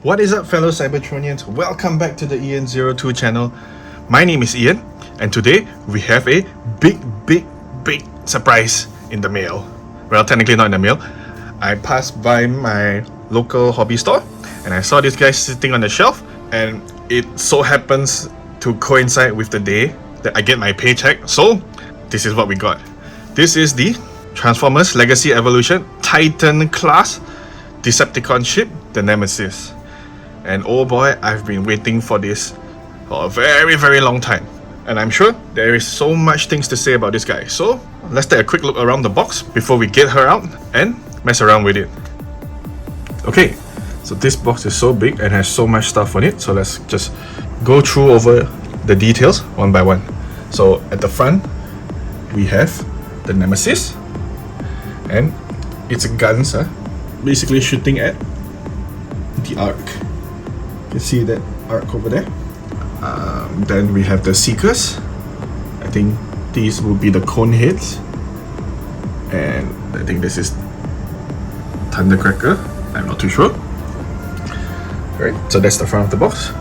What is up, fellow Cybertronians? Welcome back to the Ian02 channel. My name is Ian, and today we have a big surprise in the mail. Well, technically not in the mail. I passed by my local hobby store and I saw this guy sitting on the shelf, and it so happens to coincide with the day that I get my paycheck. So this is what we got. This is the Transformers Legacy Evolution Titan class Decepticon ship, the Nemesis. And oh boy, I've been waiting for this for a very long time. And I'm sure there is so much things to say about this guy. So let's take a quick look around the box before we get her out and mess around with it. Okay, so this box is so big and has so much stuff on it. So let's just go through over the details one by one. So at the front, we have the Nemesis. And its guns are basically shooting at the arc. You can see that arc over there. Then we have the Seekers. I think these will be the cone heads. And I think this is Thundercracker. I'm not too sure. Right, so that's the front of the box.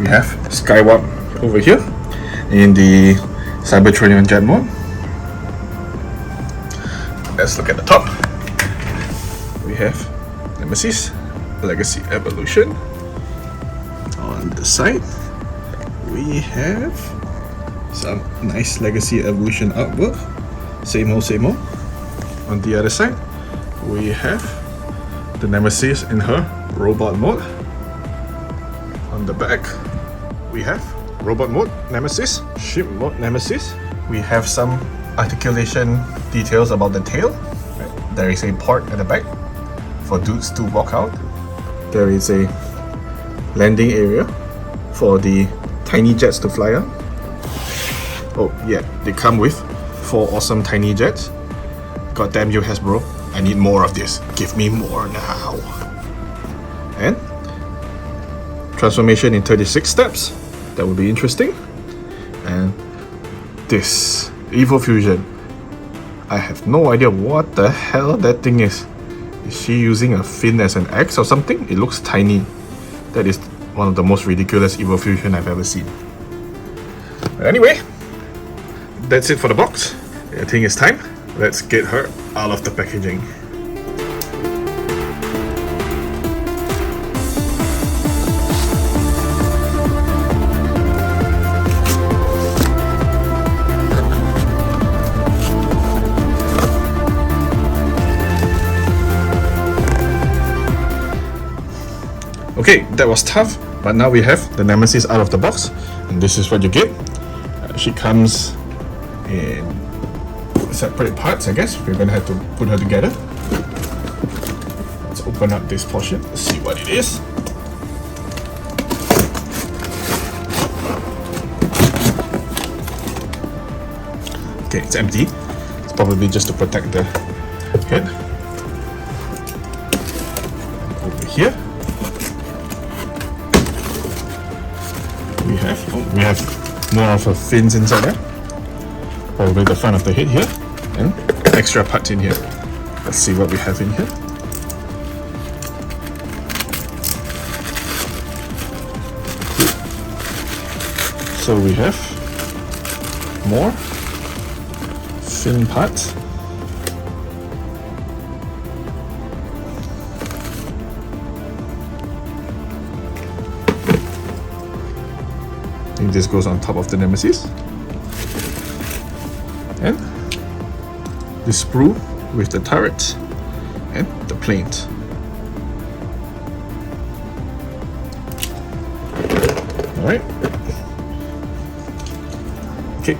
We have Skywalk over here in the Cybertronian jet mode. Let's look at the top. We have Nemesis Legacy Evolution. On the side, we have some nice Legacy Evolution artwork. Same old. On the other side, we have the Nemesis in her robot mode. On the back, we have robot mode Nemesis, ship mode Nemesis. We have some articulation details about the tail. There is a port at the back for dudes to walk out. There is a landing area for the tiny jets to fly out. Oh yeah, they come with 4 awesome tiny jets. God damn you, Hasbro, I need more of this. Give me more now. And transformation in 36 steps. That would be interesting. And this Evo Fusion. I have no idea what the hell that thing is. Is she using a fin as an axe or something? It looks tiny. That is one of the most ridiculous Evo Fusion I've ever seen. But anyway, that's it for the box. I think it's time. Let's get her out of the packaging. Okay, that was tough, but now we have the Nemesis out of the box, and this is what you get. She comes in separate parts, I guess. We're gonna have to put her together. Let's open up this portion, see what it is. Okay, it's empty. It's probably just to protect the head. Over here, we have more of her fins inside there. Probably the front of the head here, and extra parts in here. Let's see what we have in here. So we have more fin parts. I think this goes on top of the Nemesis. And the sprue with the turrets and the planes. Alright. Okay,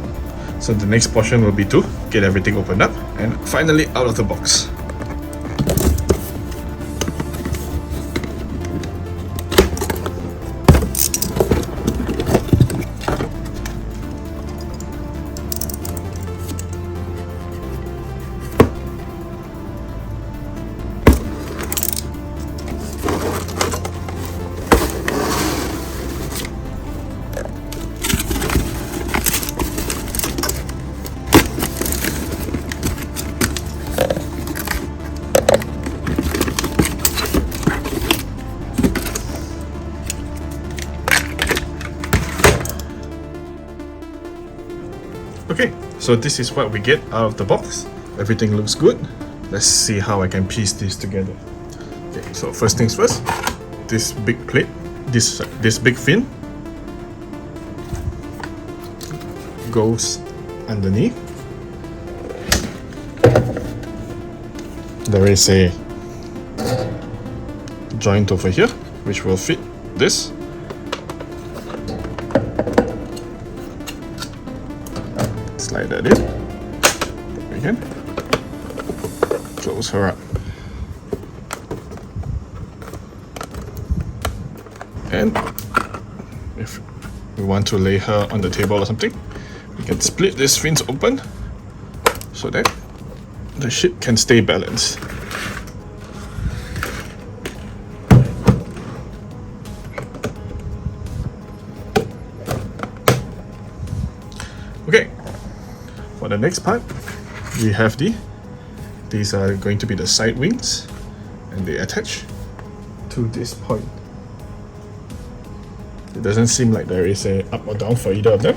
so the next portion will be to get everything opened up and finally out of the box. Okay, so this is what we get out of the box. Everything looks good. Let's see how I can piece this together. Okay, so first things first, this big plate, this big fin goes underneath. There is a joint over here which will fit this. Slide that in. Again, close her up. And if we want to lay her on the table or something, we can split these fins open so that the ship can stay balanced. Okay, for the next part, we have these are going to be the side wings, and they attach to this point. It doesn't seem like there is a up or down for either of them.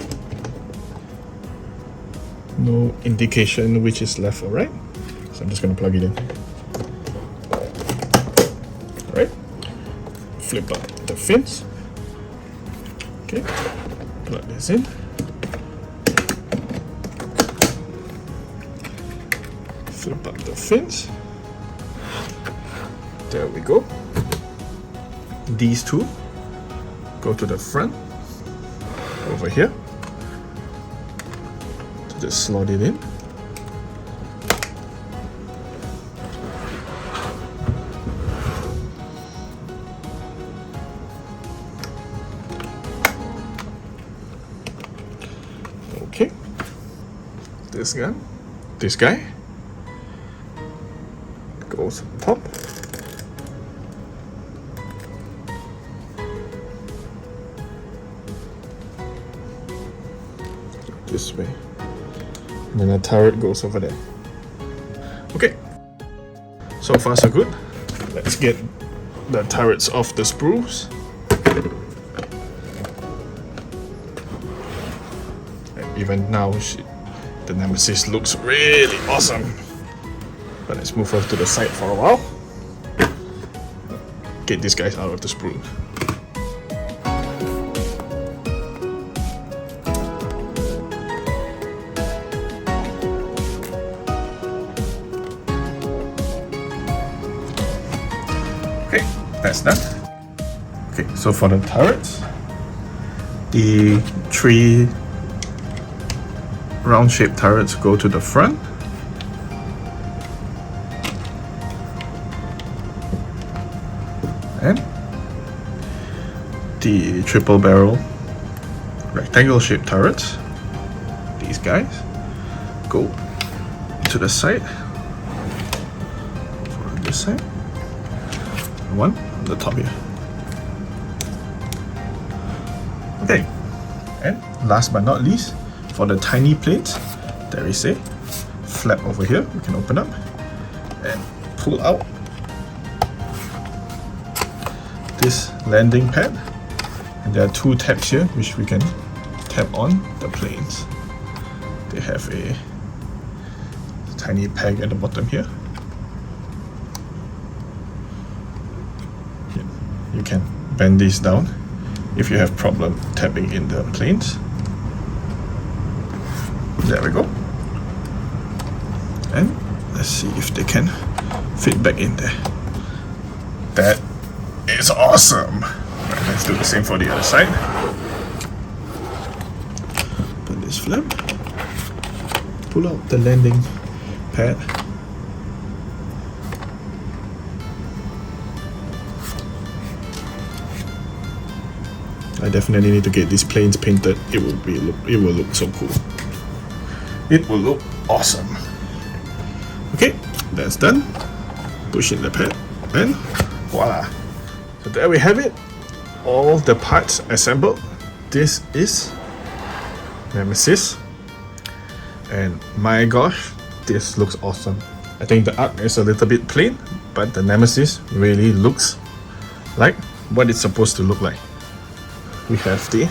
No indication which is left or right, so I'm just going to plug it in. Alright, flip up the fins. Okay, plug this in. Flip up the fins. There we go. These two go to the front over here. Just slot it in. Okay. This guy goes on top. This way. And then the turret goes over there. Okay. So far so good. Let's get the turrets off the sprues. And even now, the Nemesis looks really awesome. But let's move her to the side for a while. Get these guys out of the sprue. Okay, that's done. Okay, so for the turrets, the 3 round-shaped turrets go to the front. And the triple barrel rectangle shaped turrets, these guys, go to the side, on this side, one on the top here. Okay, and last but not least, for the tiny plates, there is a flap over here we can open up and pull out this landing pad, and there are 2 tabs here which we can tap on the planes. They have a tiny peg at the bottom here. You can bend these down if you have problem tapping in the planes. There we go. And let's see if they can fit back in there. That is awesome. Right, let's do the same for the other side. Open this flap. Pull out the landing pad. I definitely need to get these planes painted. It will look so cool. It will look awesome. Okay, that's done. Push in the pad and voila. So there we have it. All the parts assembled. This is Nemesis. And my gosh, this looks awesome. I think the arc is a little bit plain, but the Nemesis really looks like what it's supposed to look like. We have the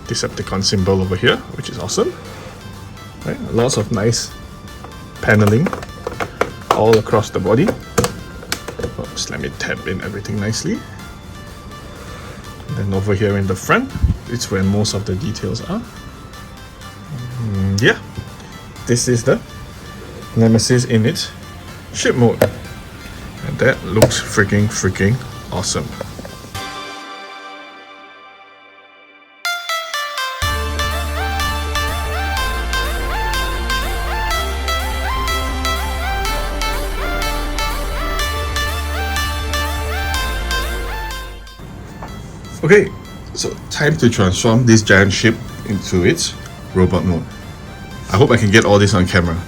Decepticon symbol over here, which is awesome. Right? Lots of nice paneling all across the body. Oops, let me tap in everything nicely. And then over here in the front, it's where most of the details are. Yeah, this is the Nemesis in its ship mode. And that looks freaking awesome. Okay, so time to transform this giant ship into its robot mode. I hope I can get all this on camera.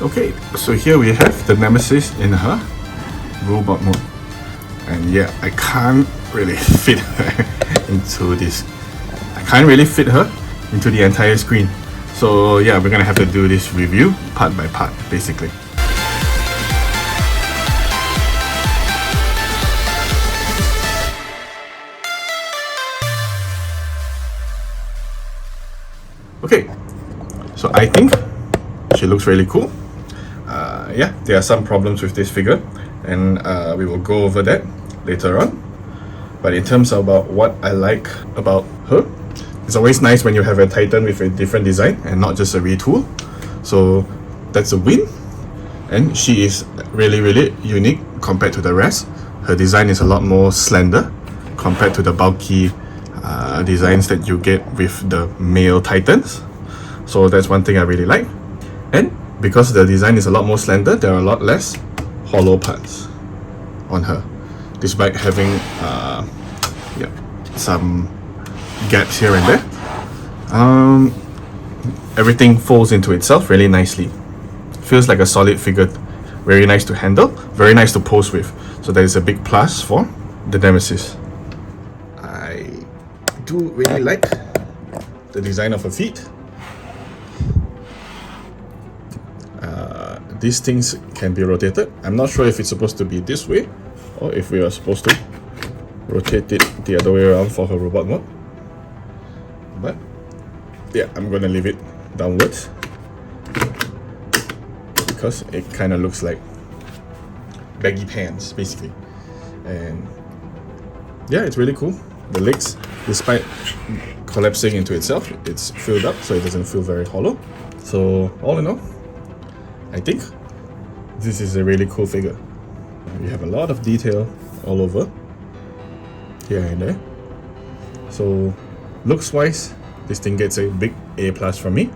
Okay, so here we have the Nemesis in her robot mode. And yeah, I can't really fit her into this. I can't really fit her into the entire screen. So yeah, we're gonna have to do this review part by part, basically. Okay, so I think she looks really cool. Yeah, there are some problems with this figure, and we will go over that later on. But in terms of about what I like about her, it's always nice when you have a Titan with a different design and not just a retool. So that's a win. And she is really, really unique compared to the rest. Her design is a lot more slender compared to the bulky designs that you get with the male Titans. So that's one thing I really like. And because the design is a lot more slender, there are a lot less hollow parts on her, despite having some gaps here and there. Everything folds into itself really nicely. Feels like a solid figure, very nice to handle, very nice to pose with. So that is a big plus for the Nemesis. I do really like the design of her feet. These things can be rotated. I'm not sure if it's supposed to be this way or if we are supposed to rotate it the other way around for her robot mode. But yeah, I'm gonna leave it downwards because it kind of looks like baggy pants basically. And yeah, it's really cool. The legs, despite collapsing into itself, it's filled up so it doesn't feel very hollow. So all in all, I think this is a really cool figure. We have a lot of detail all over, here and there. So looks wise, this thing gets a big A+ from me.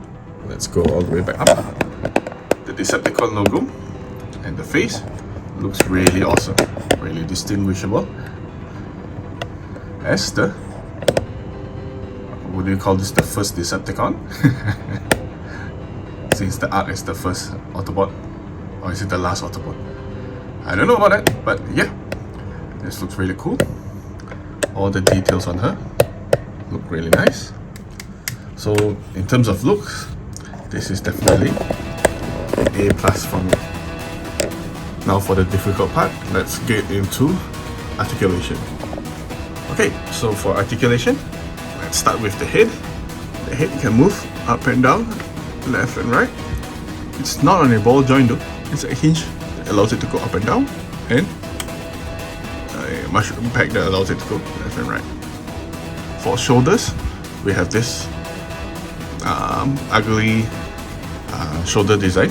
Let's go all the way back up. The Decepticon logo and the face looks really awesome, really distinguishable as the, what do you call this, the first Decepticon? Since the art is the first Autobot, or is it the last Autobot? I don't know about that, but yeah, this looks really cool. All the details on her look really nice. So in terms of looks, this is definitely an A+ for me. Now for the difficult part, let's get into articulation. Okay, so for articulation, let's start with the head. The head can move up and down, left and right. It's not on a ball joint though, it's a hinge that allows it to go up and down, and a mushroom pack that allows it to go left and right. For shoulders, we have this ugly shoulder design,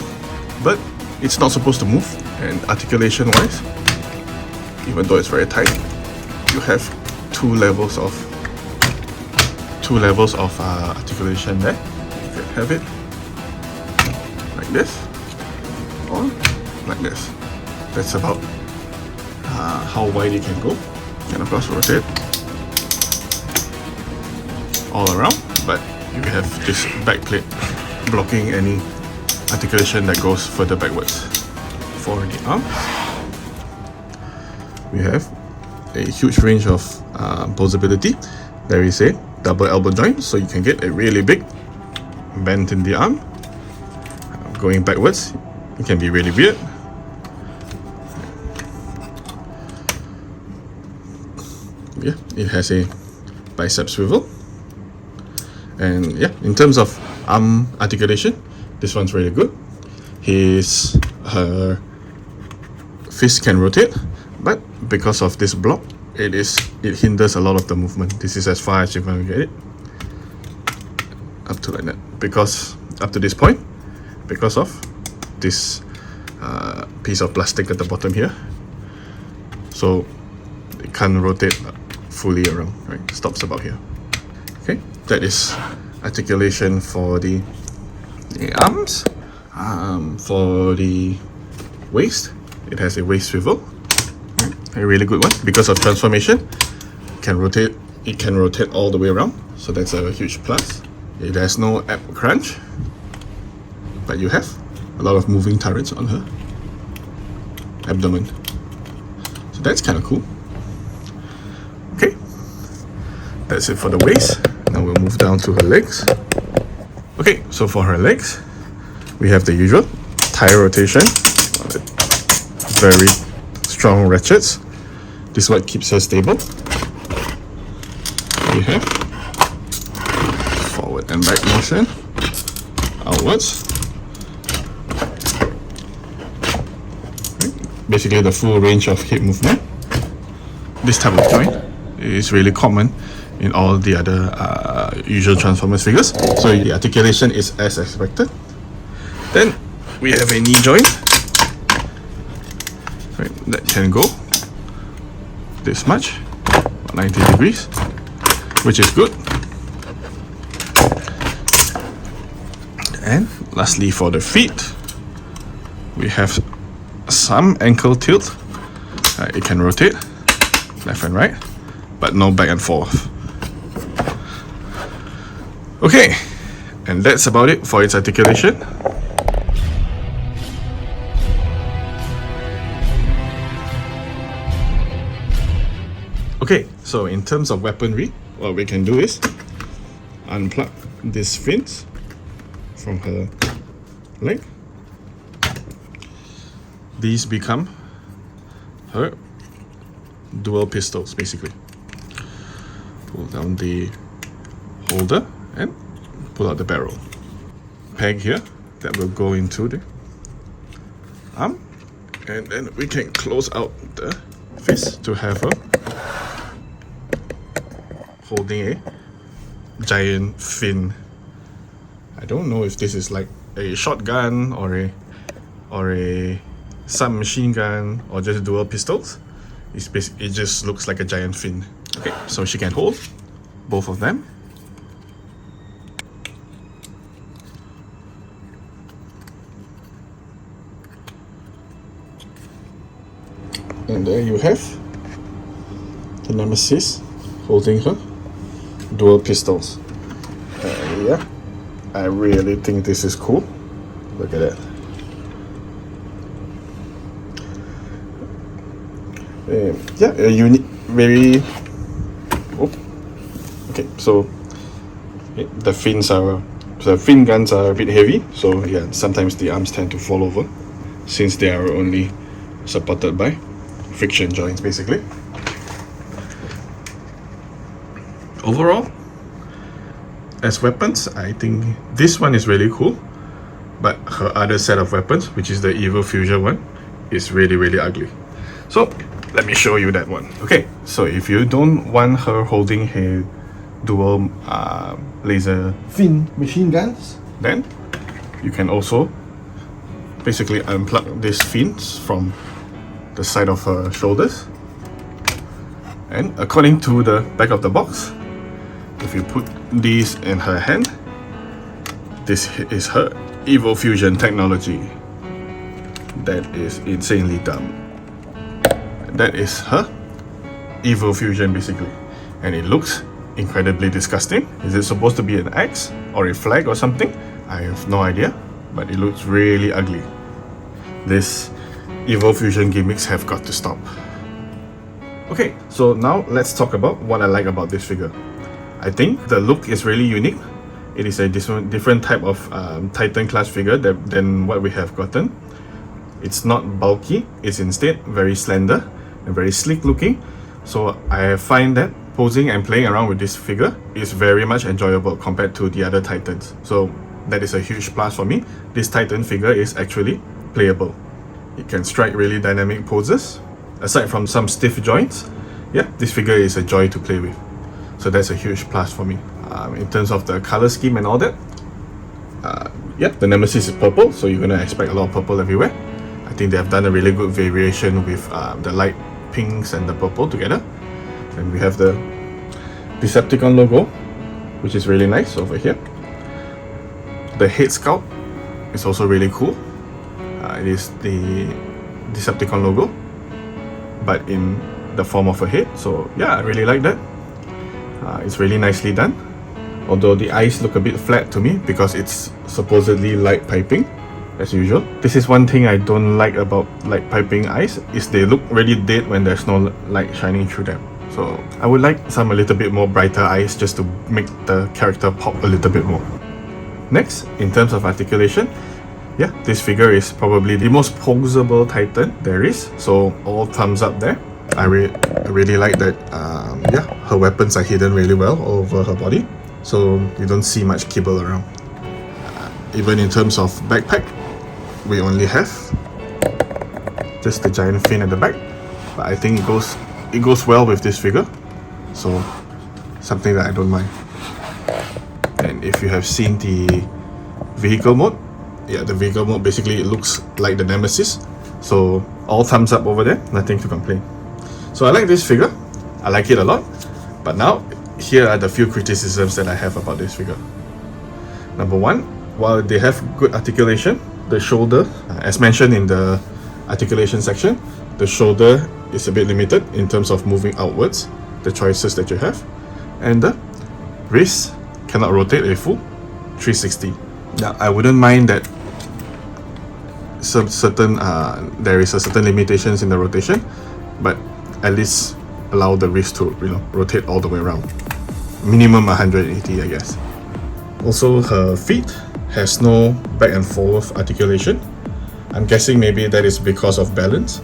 but it's not supposed to move. And articulation wise, even though it's very tight, you have two levels of articulation there. You can have it like this or like this. That's about how wide it can go. And of course rotate all around, but you have this back plate blocking any articulation that goes further backwards. For the arms, we have a huge range of posability. There is a double elbow joint, so you can get a really big bend in the arm. Going backwards, it can be really weird. Yeah, it has a bicep swivel. And yeah, in terms of arm articulation, this one's really good. Her fist can rotate, but because of this block, it hinders a lot of the movement. This is as far as you're going to get it, up to like that, because up to this point, because of this piece of plastic at the bottom here, so it can't rotate fully around, right? Stops about here. Okay, that is articulation for the arms. For the waist, it has a waist swivel, a really good one because of transformation. It can rotate all the way around, so that's a huge plus. It has no ab crunch, but you have a lot of moving turrets on her abdomen, so that's kind of cool. Okay, that's it for the waist. Now we'll move down to her legs. Okay, so for her legs, we have the usual tire rotation, very strong ratchets. This is what keeps her stable. We have forward and back motion, outwards. Basically the full range of hip movement. this type of joint is really common in all the other usual Transformers figures. So the articulation is as expected. Then we have a knee joint, right, that can go this much, 90 degrees, which is good. And lastly, for the feet, we have some ankle tilt. It can rotate left and right, but no back and forth. Okay, and that's about it for its articulation. Okay, so in terms of weaponry, what we can do is unplug these fins from her leg. These become her dual pistols, basically. Pull down the holder and pull out the barrel. Peg here that will go into the arm, and then we can close out the fist to have her holding a giant fin. I don't know if this is like a shotgun or a submachine gun or just dual pistols. It just looks like a giant fin. Okay, so she can hold both of them. And there you have the Nemesis holding her dual pistols. Yeah, I really think this is cool. Look at that. Yeah, a unique, very. Oh, okay, so the fin guns are a bit heavy, so yeah, sometimes the arms tend to fall over, since they are only supported by friction joints, basically. Overall, as weapons, I think this one is really cool, but her other set of weapons, which is the Evil Fusion one, is really, really ugly. So let me show you that one. Okay, so if you don't want her holding her dual laser fin machine guns, then you can also basically unplug these fins from the side of her shoulders, and according to the back of the box, if you put these in her hand, this is her Evil Fusion technology. That is insanely dumb. That is her Evil Fusion, basically, and it looks incredibly disgusting. Is it supposed to be an axe or a flag or something? I have no idea, but it looks really ugly. This Evil Fusion gimmicks have got to stop. Okay, so now let's talk about what I like about this figure. I think the look is really unique. It is a different type of Titan class figure than what we have gotten. It's not bulky, it's instead very slender and very sleek looking. So I find that posing and playing around with this figure is very much enjoyable compared to the other Titans. So that is a huge plus for me. This Titan figure is actually playable. It can strike really dynamic poses. Aside from some stiff joints, yeah, this figure is a joy to play with. So that's a huge plus for me. In terms of the color scheme and all that, yeah, the Nemesis is purple, so you're gonna expect a lot of purple everywhere. I think they have done a really good variation with the light pinks and the purple together. And we have the Decepticon logo, which is really nice over here. The head sculpt is also really cool. It is the Decepticon logo, but in the form of a head. So yeah, I really like that. It's really nicely done. Although the eyes look a bit flat to me because it's supposedly light piping, as usual. This is one thing I don't like about light piping eyes, is they look really dead when there's no light shining through them. So I would like some a little bit more brighter eyes just to make the character pop a little bit more. Next, in terms of articulation, yeah, this figure is probably the most posable Titan there is, so all thumbs up there. I really like that, yeah, her weapons are hidden really well over her body, so you don't see much kibble around. Even in terms of backpack, we only have just the giant fin at the back, but I think it goes it goes well with this figure, so something that I don't mind. And if you have seen the vehicle mode, yeah, the vehicle mode basically it looks like the Nemesis, so all thumbs up over there, nothing to complain. So I like this figure, I like it a lot, but now here are the few criticisms that I have about this figure. Number one, while they have good articulation, the shoulder, as mentioned in the articulation section, the shoulder is a bit limited in terms of moving outwards, the choices that you have, and the wrist cannot rotate a full 360. Now, I wouldn't mind that there is a certain limitations in the rotation, but at least allow the wrist to rotate all the way around. Minimum 180, I guess. Also, her feet has no back and forth articulation. I'm guessing maybe that is because of balance.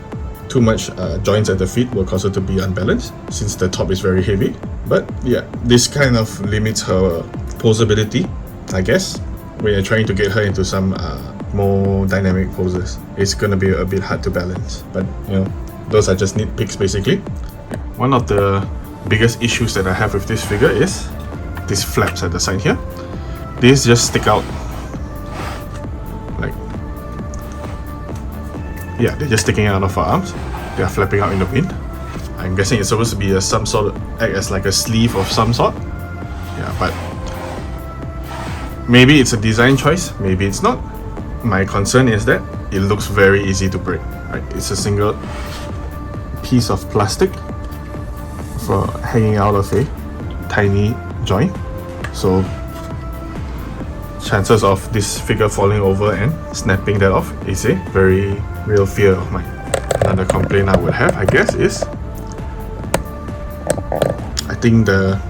Too much joints at the feet will cause her to be unbalanced since the top is very heavy. But yeah, this kind of limits her posability, I guess. When you're trying to get her into some more dynamic poses, it's gonna be a bit hard to balance. But those are just nitpicks basically. One of the biggest issues that I have with this figure is these flaps at the side here. These just stick out. Like, yeah, they're just sticking out of her arms. They are flapping out in the wind. I'm guessing it's supposed to be some sort of act as like a sleeve of some sort. Yeah, but maybe it's a design choice, maybe it's not. My concern is that it looks very easy to break. Right? It's a single piece of plastic for hanging out of a tiny joint. So chances of this figure falling over and snapping that off is a very real fear of mine. Another complaint I would have, I guess, is I think the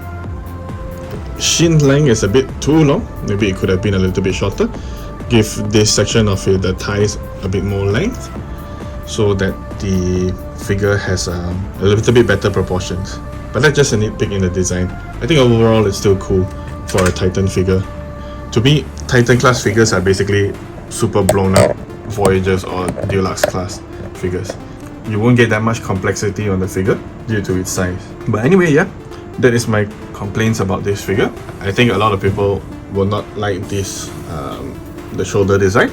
shin length is a bit too long. Maybe it could have been a little bit shorter. Give this section of the thighs a bit more length so that the figure has a little bit better proportions. But that's just a nitpick in the design. I think overall it's still cool for a Titan figure. To me, Titan class figures are basically super blown up Voyagers or Deluxe class figures. You won't get that much complexity on the figure due to its size. But anyway, yeah, that is my complaints about this figure. I think a lot of people will not like this, the shoulder design,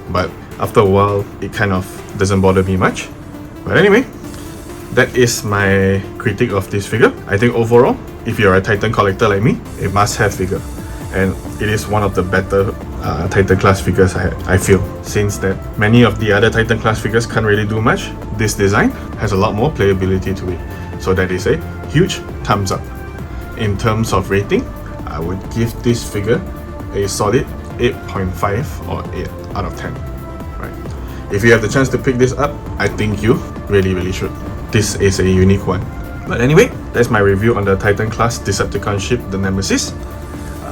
but after a while it kind of doesn't bother me much. But anyway, that is my critique of this figure. I think overall, if you're a Titan collector like me, a must-have figure, and it is one of the better Titan class figures I feel. Since that many of the other Titan class figures can't really do much, this design has a lot more playability to it. So that is a huge thumbs up. In terms of rating, I would give this figure a solid 8.5 or 8 out of 10. Right? If you have the chance to pick this up, I think you really should. This is a unique one. But anyway, that's my review on the Titan class Decepticon ship, the Nemesis.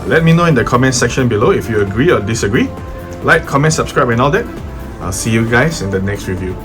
Let me know in the comment section below if you agree or disagree. Like, comment, subscribe and all that. I'll see you guys in the next review.